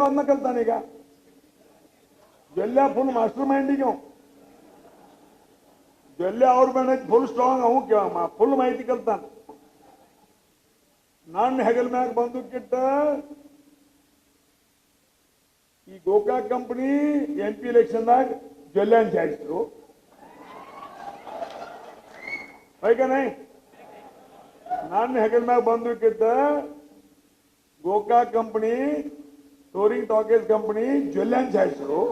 Jolle ಕಲ್ತಾನೀಗ Jolle full master ಮೈಂಡಿಗೆ ಜೊಲ್ಲೆ ಅವ್ರ ಮೇಲೆ ಫುಲ್ ಸ್ಟ್ರಾಂಗ್ ಅವು ಫುಲ್ ಮಾಹಿತಿ ಕಲ್ತಾನ ನನ್ನ ಹೆಗಲ್ ಮ್ಯಾಗ ಬಂದೂಕಿಟ್ಟ ಈ ಗೋಕಾಕ್ ಕಂಪನಿ MP ಎಲೆಕ್ಷನ್ದಾಗ ಜೊಲ್ಲೆ ಜಾಯಿಸಿದ್ರು ಹೈಕನೇ ನನ್ನ ಹೆಗಲ್ ಮ್ಯಾಗ ಬಂದೂಕಿಟ್ಟ Gokak company touring talkies company Jolle ಜಾಯಿಸಿದ್ರು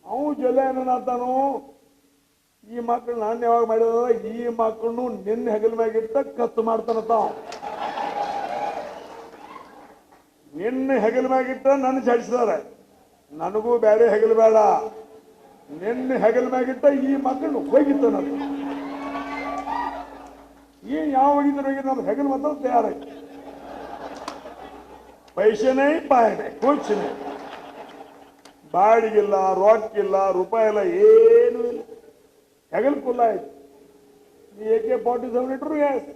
ಅವು ಜೊಲ್ಲೆ ಏನಂತಾನು ಈ ಮಕ್ಕಳು ನಾನು ಯಾವಾಗ ಮಾಡಿದ ಈ ಮಕ್ಕಳನ್ನು ನಿನ್ನ ಹೆಗಲ್ ಮ್ಯಾಗಿಟ್ಟ ಕತ್ತು ಮಾಡ್ತಾನತ್ತ ನಿನ್ನ ಹೆಗಲ್ ಮ್ಯಾಗಿಟ್ಟ ನನ್ನ ಜಾಡಿಸಿದಾರೆ ನನಗೂ ಬೇರೆ ಹೆಗಲ್ ಬೇಡ ನಿನ್ನ ಹೆಗಲ್ ಮ್ಯಾಗಿಟ್ಟ ಈ ಮಕ್ಕಳನ್ನು ಹೋಗಿತ್ತಾನಂತ ಏನ್ ಯಾವ ಹೋಗಿದ್ರು ಹೋಗಿ ನಮ್ಮ ಹೆಗಲ್ ಮಾತ್ರ ತಯಾರಾಯ್ತು ಪೈಸೆನೇ ಪಾಯನೆ ಕೂರ್ಚಿನೇ ಬಾಡಿಗಿಲ್ಲ ರೊಕ್ಕಿಲ್ಲ ರೂಪಾಯಿ ಇಲ್ಲ ಏನೂ ಇಲ್ಲ ಹೆಗಲ್ ಕುಲ್ಲ ಆಯ್ತು ನೀ AK-47 ಇಟ್ರು ಎಸ್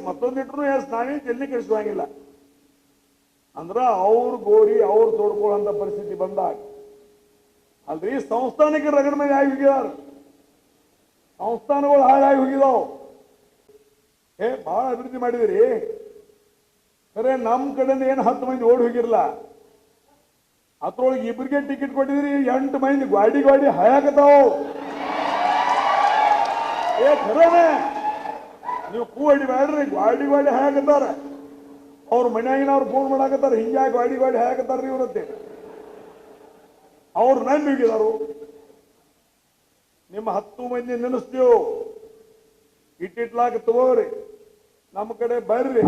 ಮತ್ತೊಂದಿಟ್ರು ಎಸ್ ನಾವೇನು ಜಲ್ದಿ ಕೆಡಿಸುವಂಗಿಲ್ಲ ಅಂದ್ರ ಅವ್ರು ಗೋರಿ ಅವ್ರು ತೋಡ್ಕೊಳ್ಳೋಂಥ ಪರಿಸ್ಥಿತಿ ಬಂದಾಗ ಅಲ್ರಿ ಸಂಸ್ಥಾನಕ್ಕೆ ರಗಡ ಮೇಲೆ ಆಗಿ ಹೋಗಿದಾರ ಸಂಸ್ಥಾನಗಳು ಹಾಳಾಗಿ ಹೋಗಿದಾವ್ ಬಹಳ ಅಭಿವೃದ್ಧಿ ಮಾಡಿದಿರಿ ಖರೆ ನಮ್ಮ ಕಡೆಯಿಂದ ಏನು 10 ಮಂದಿ ಓಡಿ ಹೋಗಿರಲ್ಲ ಅದ್ರೊಳಗೆ ಇಬ್ಬರಿಗೆ ಟಿಕೆಟ್ ಕೊಟ್ಟಿದ್ರಿ 8 ಮಂದಿ ಗಾಡಿ ಹಾಯಾಕತಾವ್ ಖರೇನೆ ನೀವು ಕೂಡಿ ಬೇಡ್ರಿ ಗಾಡಿ ಹಾಯಾಕತ್ತಾರ ಅವ್ರ ಮನ್ಯಾಗಿನವ್ರು ಫೋನ್ ಮಾಡಾಕತ್ತಾರ ಹಿಂಗಾಗಿ ಗಾಡಿ ಹಾಯಾಕತ್ತಾರ್ರಿ ಇವ್ರತ್ತೆ ಅವ್ರು ನಂಬಿ ಹೋಗಿದಾರು ನಿಮ್ಮ 10 ಮಂದಿ ನೆನೆಸ್ತೀವಿ ಇಟ್ಟಿಟ್ಲಾಕ ತಗೋರಿ ನಮ್ಮ ಕಡೆ ಬರ್ರಿ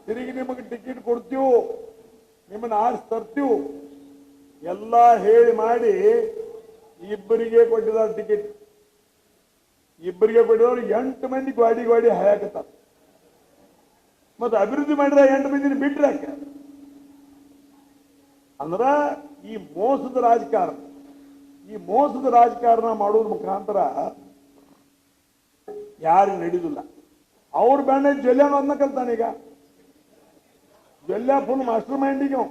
ತಿರುಗಿ ನಿಮಗೆ ಟಿಕೆಟ್ ಕೊಡ್ತೀವಿ ನಿಮ್ಮನ್ನ ಆರಿಸಿ ತರ್ತೀವಿ ಎಲ್ಲ ಹೇಳಿ ಮಾಡಿ ಇಬ್ಬರಿಗೆ ಕೊಟ್ಟಿದ್ದಾರೆ ಟಿಕೆಟ್ ಇಬ್ಬರಿಗೆ ಕೊಟ್ಟಿದವ್ರು 8 ಮಂದಿ ಗಾಡಿ ಹಾಯಾಕತ್ತಾರ ಮತ್ತೆ ಅಭಿವೃದ್ಧಿ ಮಾಡಿದ್ರೆ 8 ಮಂದಿನ ಬಿಟ್ರೆ ಯಾಕೆ ಅಂದ್ರ ಈ ಮೋಸದ ರಾಜಕಾರಣ ಮಾಡೋದ್ರ ಮುಖಾಂತರ ಯಾರು ನಡೆಯುದಿಲ್ಲ ಅವ್ರ ಬ್ಯಾಂಡ್ ಜೊಲ್ಲೆ ಅದನ್ನ ಕಲ್ತಾನೀಗ ಜೊಲ್ಲೆ ಫುಲ್ ಮಾಸ್ಟರ್ ಮೈಂಡಿಗೆ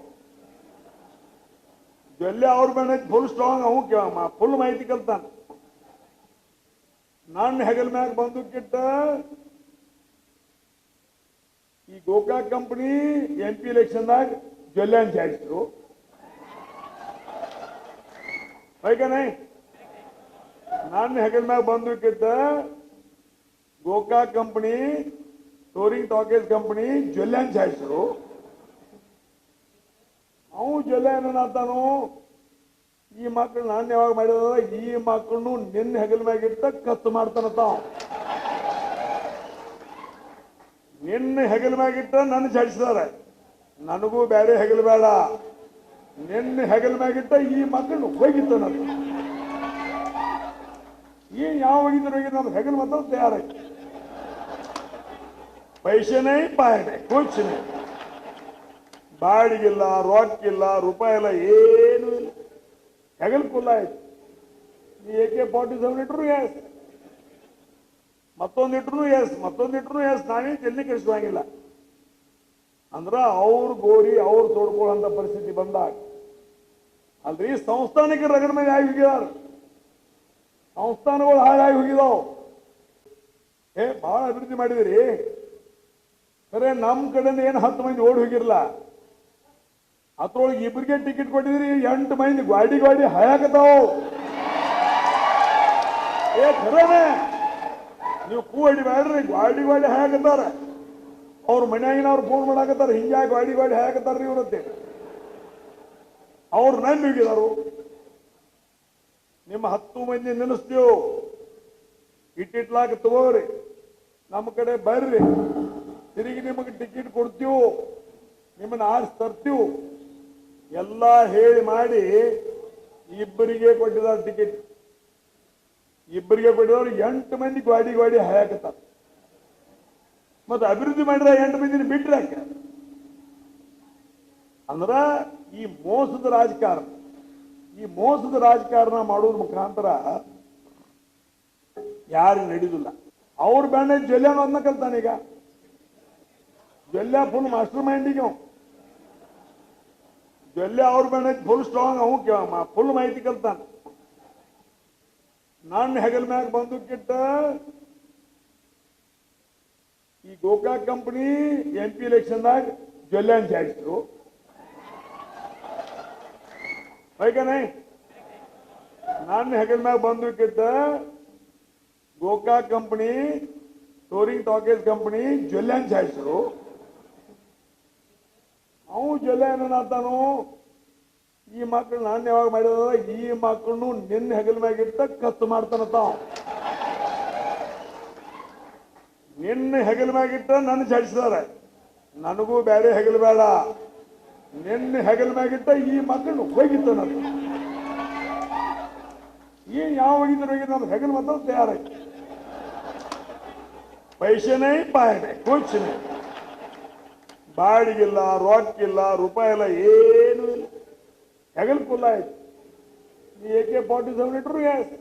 ಜೊಲ್ಲೆ ಅವ್ರ ಬ್ಯಾಂಡ್ ಫುಲ್ ಸ್ಟ್ರಾಂಗ್ ಅವು ಫುಲ್ ಮಾಹಿತಿ ಕಲ್ತಾನ ನನ್ನ ಹೆಗಲ್ ಮ್ಯಾಗ ಬಂದೂಕಿಟ್ಟ ಈ ಗೋಕಾಕ್ ಕಂಪನಿ MP ಎಲೆಕ್ಷನ್ದಾಗ ಜೊಲ್ಲೆ ಜಾಯಿಸಿದ್ರು ಹೈಕನೇ ನನ್ನ ಹೆಗಲ್ ಮ್ಯಾಗ ಬಂದೂಕಿಟ್ಟ Gokak company touring talkies company Jolle ಜಾಯಿಸಿದ್ರು ಅವು ಜೊಲ್ಲೆ ಏನಂತಾನು ಈ ಮಕ್ಕಳು ನಾನು ಯಾವಾಗ ಮಾಡಿದ ಈ ಮಕ್ಕಳನ್ನು ನಿನ್ನ ಹೆಗಲ್ ಮ್ಯಾಗಿಟ್ಟ ಕತ್ತು ಮಾಡ್ತಾನತ್ತ ನಿನ್ನ ಹೆಗಲ್ ಮ್ಯಾಗಿಟ್ಟ ನನ್ನ ಜಾಡಿಸಿದಾರೆ ನನಗೂ ಬೇರೆ ಹೆಗಲ್ ಬೇಡ ನಿನ್ನ ಹೆಗಲ್ ಮ್ಯಾಗಿಟ್ಟ ಈ ಮಕ್ಕಳನ್ನು ಹೋಗಿತ್ತಾನಂತ ಏನ್ ಯಾವ ಹೋಗಿದ್ರು ಹೋಗಿ ನಮ್ಮ ಹೆಗಲ್ ಮಾತ್ರ ತಯಾರಾಯ್ತು ಪೈಸೆನೇ ಪಾಯನೆ ಕೂರ್ಚಿನೇ ಬಾಡಿಗಿಲ್ಲ ರೊಕ್ಕಿಲ್ಲ ರೂಪಾಯಿ ಇಲ್ಲ ಏನೂ ಇಲ್ಲ ಹೆಗಲ್ ಕುಲ್ಲ ಆಯ್ತು ನೀ AK-47 ಇಟ್ರು ಎಸ್ ಮತ್ತೊಂದಿಟ್ರು ಎಸ್ ನಾವೇನು ಜಲ್ದಿ ಕೆಡಿಸುವಂಗಿಲ್ಲ ಅಂದ್ರ ಅವ್ರು ಗೋರಿ ಅವ್ರು ತೋಡ್ಕೊಳ್ಳೋಂಥ ಪರಿಸ್ಥಿತಿ ಬಂದಾಗ ಅಲ್ರಿ ಸಂಸ್ಥಾನಕ್ಕೆ ರಗಡ ಮೇಲೆ ಆಗಿ ಹೋಗಿದಾರ ಸಂಸ್ಥಾನಗಳು ಹಾಳಾಗಿ ಹೋಗಿದಾವ್ ಬಹಳ ಅಭಿವೃದ್ಧಿ ಮಾಡಿದಿರಿ ಖರೆ ನಮ್ಮ ಕಡೆಯಿಂದ ಏನು 10 ಮಂದಿ ಓಡಿ ಹೋಗಿರಲ್ಲ ಅದ್ರೊಳಗೆ ಇಬ್ಬರಿಗೆ ಟಿಕೆಟ್ ಕೊಟ್ಟಿದ್ರಿ 8 ಮಂದಿ ಗಾಡಿ ಹಾಯಾಕತಾವ್ ಖರೇನೆ ನೀವು ಕೂಡಿ ಬೇಡ್ರಿ ಗಾಡಿ ಹಾಯಾಕತ್ತಾರ ಅವ್ರ ಮನ್ಯಾಗಿನವ್ರು ಫೋನ್ ಮಾಡಾಕತ್ತಾರ ಹಿಂಗಾಗಿ ಗಾಡಿ ಹಾಯಾಕತ್ತಾರ್ರಿ ಇವ್ರತ್ತೆ ಅವ್ರು ನಂಬಿ ಹೋಗಿದಾರು ನಿಮ್ಮ 10 ಮಂದಿ ನೆನೆಸ್ತೀವಿ ಇಟ್ಟಿಟ್ಲಾಕ ತಗೋರಿ ನಮ್ಮ ಕಡೆ ಬರ್ರಿ ತಿರುಗಿ ನಿಮಗೆ ಟಿಕೆಟ್ ಕೊಡ್ತೀವಿ ನಿಮ್ಮನ್ನ ಆರಿಸಿ ತರ್ತೀವಿ ಎಲ್ಲ ಹೇಳಿ ಮಾಡಿ ಇಬ್ಬರಿಗೆ ಕೊಟ್ಟಿದ್ದಾರೆ ಟಿಕೆಟ್ ಇಬ್ಬರಿಗೆ ಕೊಟ್ಟಿದವ್ರು 8 ಮಂದಿ ಗಾಡಿ ಹಾಯಾಕತ್ತಾರ ಮತ್ತೆ ಅಭಿವೃದ್ಧಿ ಮಾಡಿದ್ರೆ 8 ಮಂದಿನ ಬಿಟ್ರೆ ಯಾಕೆ ಅಂದ್ರ ಈ ಮೋಸದ ರಾಜಕಾರಣ ಮಾಡೋದ್ರ ಮುಖಾಂತರ ಯಾರು ನಡೆಯುದಿಲ್ಲ ಅವ್ರ ಬ್ಯಾಂಡ್ ಜೊಲ್ಲೆ ಅದನ್ನ ಕಲ್ತಾನೀಗ ಜೊಲ್ಲೆ ಫುಲ್ ಮಾಸ್ಟರ್ ಮೈಂಡಿಗೆ ಜೊಲ್ಲೆ ಅವ್ರ ಮೇಲೆ ಫುಲ್ ಸ್ಟ್ರಾಂಗ್ ಅವು ಫುಲ್ ಮಾಹಿತಿ ಕಲ್ತಾನ. ನನ್ನ ಹೆಗಲ್ ಮ್ಯಾಗ ಬಂದೂಕಿಟ್ಟ ಈ ಗೋಕಾಕ್ ಕಂಪನಿ MP ಎಲೆಕ್ಷನ್ದಾಗ ಜೊಲ್ಲೆ ಅಂತ ಜಾರಿಸಿದ್ರು. ಬೈಕನೇ ನನ್ನ ಹೆಗಲ್ ಮ್ಯಾಗ ಬಂದೂಕಿಟ್ಟ Gokak company touring talkies company Jolle ಅಂತ ಜಾರಿಸಿದ್ರು. ಅವು ಜೊಲ್ಲೆ ಏನಂತಾನು, ಈ ಮಕ್ಕಳು ನಾನು ಯಾವಾಗ ಮಾಡಿದ ಈ ಮಕ್ಕಳನ್ನು ನಿನ್ನ ಹೆಗಲ ಮ್ಯಾಗಿಟ್ಟ ಕತ್ತು ಮಾಡ್ತಾನತ್ತ. ನಿನ್ನ ಹೆಗಲ ಮ್ಯಾಗಿಟ್ಟ ನನ್ನ ಜಾಡಿಸಿದಾರೆ, ನನಗೂ ಬೇರೆ ಹೆಗಲು ಬೇಡ, ನಿನ್ನ ಹೆಗಲ ಮ್ಯಾಗಿಟ್ಟ ಈ ಮಕ್ಕಳನ್ನು ಹೋಗಿತ್ತಾನ. ಏನ್ ಯಾವ ಹೋಗಿದ್ರು ಹೋಗಿ ನಮ್ಮ ಹೆಗಲು ಮಾತ್ರ ತಯಾರಾಯ್ತು. ಪೈಸೆನೇ ಪಾಯನೆ ಕೂಚಿನೇ, ಬಾಡಿಗಿಲ್ಲ, ರೊಕ್ಕಿಲ್ಲ, ರೂಪಾಯಿ ಇಲ್ಲ, ಏನೂ ಇಲ್ಲ, ಹೆಗಲ್ ಫುಲ್ ಆಯ್ತು. ನೀ AK-47 ಇಟ್ರು ಎಸ್,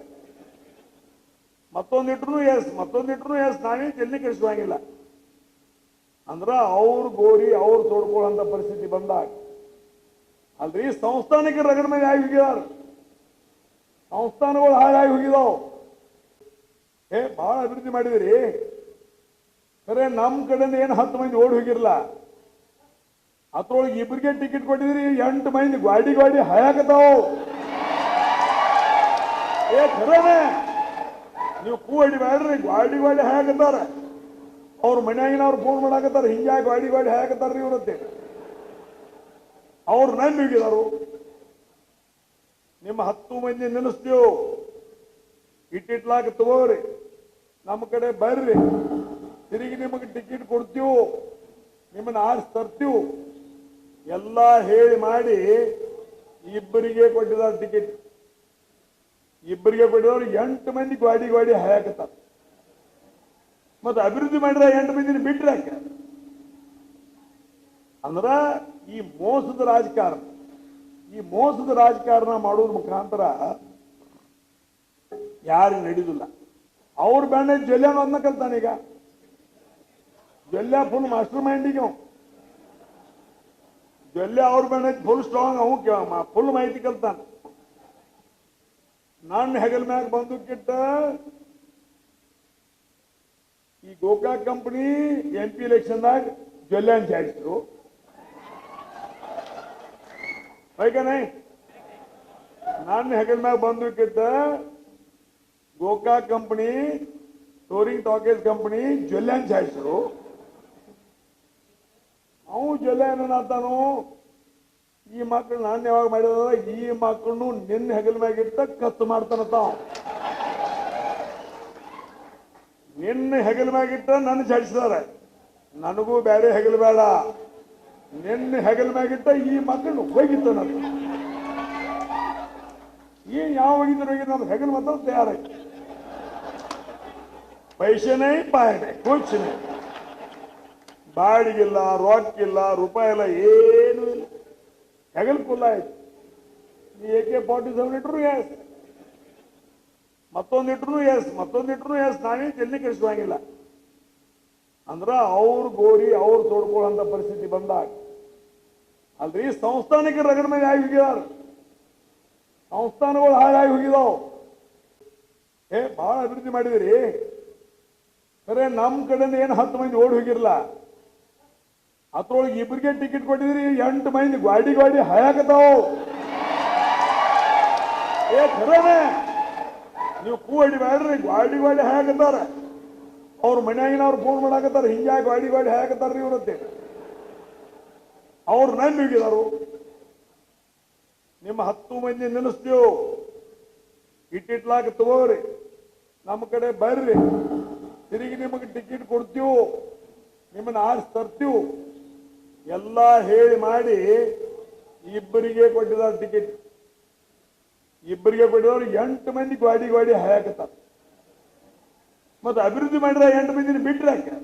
ಮತ್ತೊಂದು ಇಟ್ರು ಎಸ್, ಮತ್ತೊಂದು ಇಟ್ರು ಎಸ್, ನಾವೇನು ಜಲ್ದಿ ಕಳಿಸುವಂಗಿಲ್ಲ. ಅಂದ್ರ ಅವ್ರ ಗೋರಿ ಅವ್ರು ತೋಡ್ಕೊಳ್ಳೋ ಪರಿಸ್ಥಿತಿ ಬಂದಾಗ ಅಲ್ರಿ ಸಂಸ್ಥಾನಕ್ಕೆ ರಗಡ ಮೇಲೆ ಆಗಿ ಹೋಗಿದಾರ, ಸಂಸ್ಥಾನಗಳು ಹಾಳಾಗಿ ಹೋಗಿದಾವ್. ಬಹಳ ಅಭಿವೃದ್ಧಿ ಮಾಡಿದಿರಿ, ಖರೆ ನಮ್ಮ ಕಡೆಯಿಂದ ಏನು 10 ಮಂದಿ ಓಡಿ ಹೋಗಿರಲ್ಲ. ಅದ್ರೊಳಗೆ ಇಬ್ಬರಿಗೆ ಟಿಕೆಟ್ ಕೊಟ್ಟಿದ್ರಿ, 8 ಮಂದಿ ಗಾಡಿ ಹಾಯಾಕತಾವ್. ಖರೇನೆ ನೀವು ಕೂಡಿ ಬೇಡ್ರಿ, ಗಾಡಿ ಹಾಯಾಕತ್ತಾರ. ಅವ್ರ ಮನ್ಯಾಗಿನವ್ರು ಫೋನ್ ಮಾಡಾಕತ್ತಾರ, ಹಿಂಗಾಗಿ ಗಾಡಿ ಹಾಯಾಕತ್ತಾರ್ರಿ ಇವ್ರತ್ತೆ. ಅವ್ರು ನಂಬಿ ಹೋಗಿದಾರು. ನಿಮ್ಮ 10 ಮಂದಿ ನೆನೆಸ್ತೀವ್, ಇಟ್ಟಿಟ್ಲಾಕ ತಗೋರಿ, ನಮ್ಮ ಕಡೆ ಬರ್ರಿ, ತಿರುಗಿ ನಿಮಗೆ ಟಿಕೆಟ್ ಕೊಡ್ತೀವಿ, ನಿಮ್ಮನ್ನ ಆರಿಸಿ ತರ್ತೀವಿ ಎಲ್ಲ ಹೇಳಿ ಮಾಡಿ ಇಬ್ಬರಿಗೆ ಕೊಟ್ಟಿದ್ದಾರೆ ಟಿಕೆಟ್. ಇಬ್ಬರಿಗೆ ಕೊಟ್ಟಿದವ್ರು 8 ಮಂದಿ ಗಾಡಿ ಹಾಯಾಕತ್ತಾರ. ಮತ್ತೆ ಅಭಿವೃದ್ಧಿ ಮಾಡಿದ್ರೆ 8 ಮಂದಿನ ಬಿಟ್ರೆ ಯಾಕೆ? ಅಂದ್ರ ಈ ಮೋಸದ ರಾಜಕಾರಣ ಮಾಡೋದ್ರ ಮುಖಾಂತರ ಯಾರು ನಡೆಯುದಿಲ್ಲ. ಅವ್ರ ಬ್ಯಾಂಡ್ ಜೊಲ್ಲೆ ಅದನ್ನ ಕಲ್ತಾನೀಗ. ಜೊಲ್ಲೆ ಫುಲ್ ಮಾಸ್ಟರ್ ಮೈಂಡಿಗೆ ಜೊಲ್ಲೆ ಅವ್ರ ಮೇಲೆ ಫುಲ್ ಸ್ಟ್ರಾಂಗ್ ಅವು ಫುಲ್ ಮಾಹಿತಿ ಕಲ್ತಾನ. ನನ್ನ ಹೆಗಲ್ ಮ್ಯಾಗ ಬಂದೂಕಿಟ್ಟ ಈ ಗೋಕಾಕ್ ಕಂಪನಿ MP ಎಲೆಕ್ಷನ್ದಾಗ ಜೊಲ್ಲೆ ಅಂತ ಜಾರಿಸಿದ್ರು. ಬೈಕನೇ ನನ್ನ ಹೆಗಲ್ ಮ್ಯಾಗ ಬಂದೂಕಿಟ್ಟ Gokak company touring talkies company Jolle ಅಂತ ಜಾರಿಸಿದ್ರು. ಅವು ಜೊಲ್ಲೆ ಏನಂತಾನು, ಈ ಮಕ್ಕಳು ನಾನು ಯಾವಾಗ ಮಾಡಿದ ಈ ಮಕ್ಕಳನ್ನು ನಿನ್ನ ಹೆಗಲ ಮ್ಯಾಗಿಟ್ಟ ಕತ್ತು ಮಾಡ್ತಾನತ್ತ. ನಿನ್ನ ಹೆಗಲ ಮ್ಯಾಗಿಟ್ಟ ನನ್ನ ಜಾಡಿಸಿದಾರೆ, ನನಗೂ ಬೇರೆ ಹೆಗಲು ಬೇಡ, ನಿನ್ನ ಹೆಗಲ ಮ್ಯಾಗಿಟ್ಟ ಈ ಮಕ್ಕಳನ್ನು ಹೋಗಿತ್ತಾನ. ಏನ್ ಯಾವ ಹೋಗಿದ್ರು ಹೋಗಿ ನಮ್ಮ ಹೆಗಲು ಮಾತ್ರ ತಯಾರಾಯ್ತು. ಪೈಸೆನೇ ಪಾಯನೆ ಕೂಚಿನೇ, ಬಾಡಿಗಿಲ್ಲ, ರೊಕ್ಕಿಲ್ಲ, ರೂಪಾಯಿ ಇಲ್ಲ, ಏನೂ ಇಲ್ಲ, ಹೆಗಲ್ ಫುಲ್ ಆಯ್ತು. ನೀ AK-47 ಇಟ್ರು ಎಸ್, ಮತ್ತೊಂದು ಇಟ್ರು ಎಸ್, ಮತ್ತೊಂದು ಇಟ್ರು ಎಸ್, ನಾವೇನು ಜಲ್ದಿ ಕಳಿಸುವಂಗಿಲ್ಲ. ಅಂದ್ರ ಅವ್ರ ಗೋರಿ ಅವ್ರು ತೋಡ್ಕೊಳ್ಳೋ ಪರಿಸ್ಥಿತಿ ಬಂದಾಗ ಅಲ್ರಿ ಸಂಸ್ಥಾನಕ್ಕೆ ರಗಡ ಮೇಲೆ ಆಗಿ ಹೋಗಿದಾರ, ಸಂಸ್ಥಾನಗಳು ಹಾಳಾಗಿ ಹೋಗಿದಾವ್. ಬಹಳ ಅಭಿವೃದ್ಧಿ ಮಾಡಿದಿರಿ, ಖರೆ ನಮ್ಮ ಕಡೆಯಿಂದ ಏನು 10 ಮಂದಿ ಓಡಿ ಹೋಗಿರಲ್ಲ. ಅದ್ರೊಳಗೆ ಇಬ್ಬರಿಗೆ ಟಿಕೆಟ್ ಕೊಟ್ಟಿದ್ರಿ, 8 ಮಂದಿ ಗಾಡಿ ಹಾಯಾಕತಾವ್. ಖರೇನೆ ನೀವು ಕೂಡಿ ಬೇಡ್ರಿ, ಗಾಡಿ ಹಾಯಾಕತ್ತಾರ. ಅವ್ರ ಮನ್ಯಾಗಿನವ್ರು ಫೋನ್ ಮಾಡಾಕತ್ತಾರ, ಹಿಂಗಾಗಿ ಗಾಡಿ ಹಾಯಾಕತ್ತಾರ್ರಿ ಇವ್ರತ್ತೆ. ಅವ್ರು ನಂಬಿ ಹೋಗಿದಾರು. ನಿಮ್ಮ 10 ಮಂದಿ ನೆನೆಸ್ತೀವ್, ಇಟ್ಟಿಟ್ಲಾಕ ತಗೋರಿ, ನಮ್ಮ ಕಡೆ ಬರ್ರಿ, ತಿರುಗಿ ನಿಮಗೆ ಟಿಕೆಟ್ ಕೊಡ್ತೀವಿ, ನಿಮ್ಮನ್ನ ಆರಿಸಿ ತರ್ತೀವಿ ಎಲ್ಲ ಹೇಳಿ ಮಾಡಿ ಇಬ್ಬರಿಗೆ ಕೊಟ್ಟಿದ್ದಾರೆ ಟಿಕೆಟ್. ಇಬ್ಬರಿಗೆ ಕೊಟ್ಟಿದವ್ರು 8 ಮಂದಿ ಗಾಡಿ ಹಾಯಾಕತ್ತಾರ. ಮತ್ತೆ ಅಭಿವೃದ್ಧಿ ಮಾಡಿದ್ರೆ 8 ಮಂದಿನ ಬಿಟ್ರೆ ಯಾಕೆ?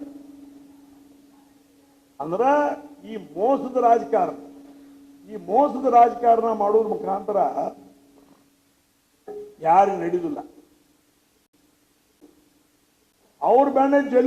ಅಂದ್ರ ಈ ಮೋಸದ ರಾಜಕಾರಣ ಮಾಡೋದ್ರ ಮುಖಾಂತರ ಯಾರು ನಡೆಯುದಿಲ್ಲ. ಅವ್ರ ಬ್ಯಾಂಡ್ ಜೊಲ್ಲೆ